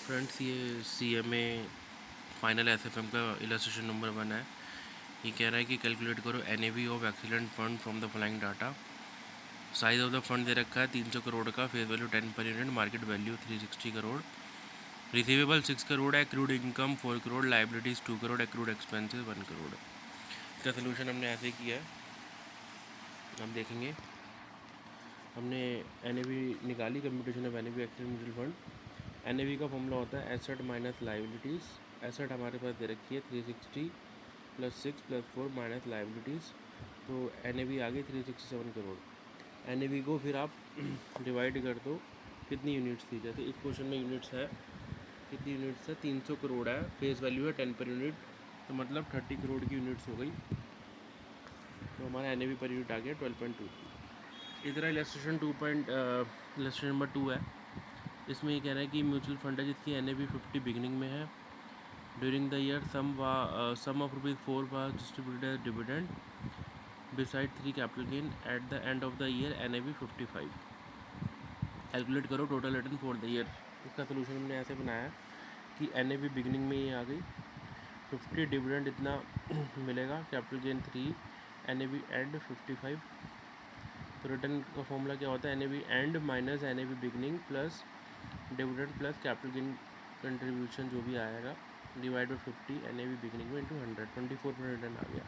Friends, ये CMA final SFM का illustration number 1 है। ये कह रहा है कि कैलकुलेट करो NAV of excellent fund from the following data. Size of the fund दे रखा है 300 करोड़ का, face value 10 per unit, market value 360 crore, receivable 6 crore है, accrued income 4 crore, liabilities 2 crore, accrued expenses 1 crore. इसका सोल्यूशन हमने ऐसे किया है, हम देखेंगे। हमने NAV निकाली, computation of NAV excellent mutual fund. NAV का फॉर्मूला होता है एसेट माइनस लाइबिलिटीज़। एसेट हमारे पास दे रखी है 360 + 6 + 4 माइनस लाइबिलिटीज़, तो NAV आ गई 367 करोड़। NAV को फिर आप डिवाइड कर दो, कितनी यूनिट्स थी। जैसे इस क्वेश्चन में यूनिट्स है, कितनी यूनिट्स है, 300 करोड़ है, फेस वैल्यू है 10 पर यूनिट, तो मतलब 30 करोड़ की यूनिट्स हो गई, तो हमारा NAV पर यूनिट आ गया 12.23। इधर इलस्ट्रेशन नंबर 2 है। इसमें ये कह रहा है कि म्यूचुअल फंड है जिसकी NAV 50 बिगिनिंग में है। During the year some of ₹4 was distributed as dividend beside 3 capital gain at the end of the year NAV 55। Calculate करो total return for the year. इसका सोल्यूशन हमने ऐसे बनाया कि NAV बिगिनिंग में ये आ गई 50, डिविडेंड इतना मिलेगा, कैपिटल गेन 3, NAV एंड 55। तो रिटर्न का फॉर्मूला क्या होता है, NAV and minus NAV beginning plus dividend plus capital gain contribution जो भी आएगा, डिवाइड बाई 50 NAV बिगिनिंग में इंटू 100, 24 पर रिटर्न आ गया।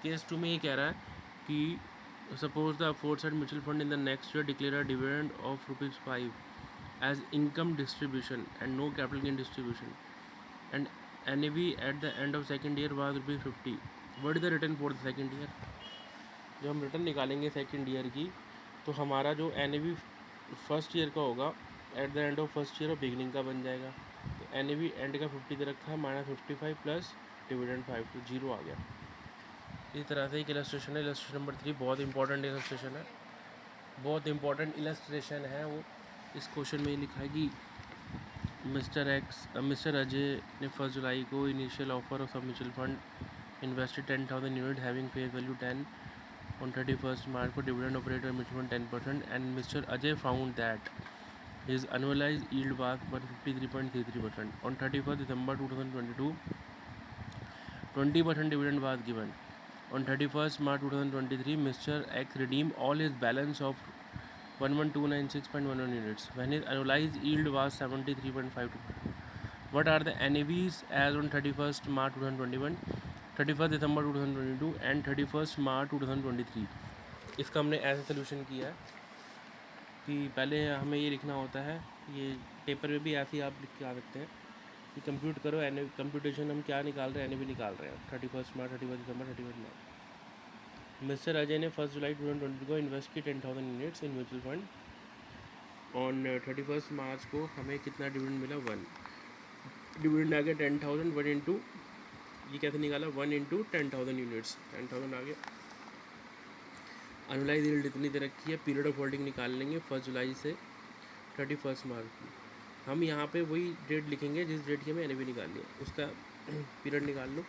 केस 2 में ये कह रहा है कि suppose the aforesaid mutual fund in the next year declare a dividend of ₹5 as income distribution and no capital gain distribution, and NAV at the end of second year was ₹50। What is the return for the second year. जब हम return निकालेंगे second year की, तो हमारा जो NAV first year का होगा eight the end of first year और बिगिनिंग का बन जाएगा। तो NAV एंड का 50 दे रखा है, -55 प्लस डिविडेंड 5, तो 0 आ गया। इस तरह से एक इलस्ट्रेशन है। इलस्ट्रेशन नंबर 3 बहुत इंपॉर्टेंट इलस्ट्रेशन है, बहुत इंपॉर्टेंट इलस्ट्रेशन है वो। इस क्वेश्चन में लिखा है कि मिस्टर अजय ने 1 जुलाई को इनिशियल ऑफर ऑफ सब mutual fund invested 10,000 unit having face value 10 on 31st March for dividend operator mutual fund 10%, and Mr. Ajay found that his annualized yield was 153.33%. On 31st December 2022, 20% dividend was given. On 31st March 2023, Mr. X redeemed all his balance of 11,296.11 units when his annualized yield was 73.52%. What are the NAVs as on 31st March 2021, 31st December 2022 and 31st March 2023। इसका हमने ऐसा solution किया है कि पहले हमें ये लिखना होता है, ये पेपर में भी ऐसे ही आप लिख के आ सकते हैं कि कंप्यूट करो कंप्यूटेशन हम क्या निकाल रहे हैं, NAV निकाल रहे हैं 31st मार्च, 31 दिसंबर, 31 मार्च। मिस्टर अजय ने 1 जुलाई 2022 को इन्वेस्ट की 10,000 units in mutual fund. On 31 मार्च को हमें कितना डिविडेंड मिला, 1। डिविडेंड आ गया 10,000, 1 इंटू, ये कैसे निकाला, 1 इंटू 10,000 यूनिट्स, 10,000 आ गया। एनुअलाइज यील्ड इतनी दे रखी है, पीरियड ऑफ होल्डिंग निकाल लेंगे 1 जुलाई से 31 मार्च की। हम यहाँ पे वही डेट लिखेंगे जिस डेट की हमें NAV निकालनी है, उसका पीरियड निकाल लो,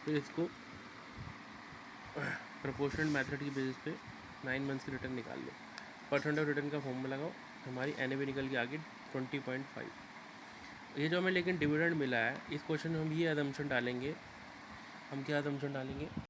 फिर इसको प्रोपोर्शनल मेथड की बेसिस पे 9 मंथ्स की रिटर्न निकाल लो, परसेंट ऑफ रिटर्न का फॉर्मूला लगाओ, हमारी NAV निकल के आगे 20.5। ये जो हमें लेकिन डिविडेंड मिला है, इस क्वेश्चन में हम ये अजम्पशन डालेंगे, हम क्या अजम्पशन डालेंगे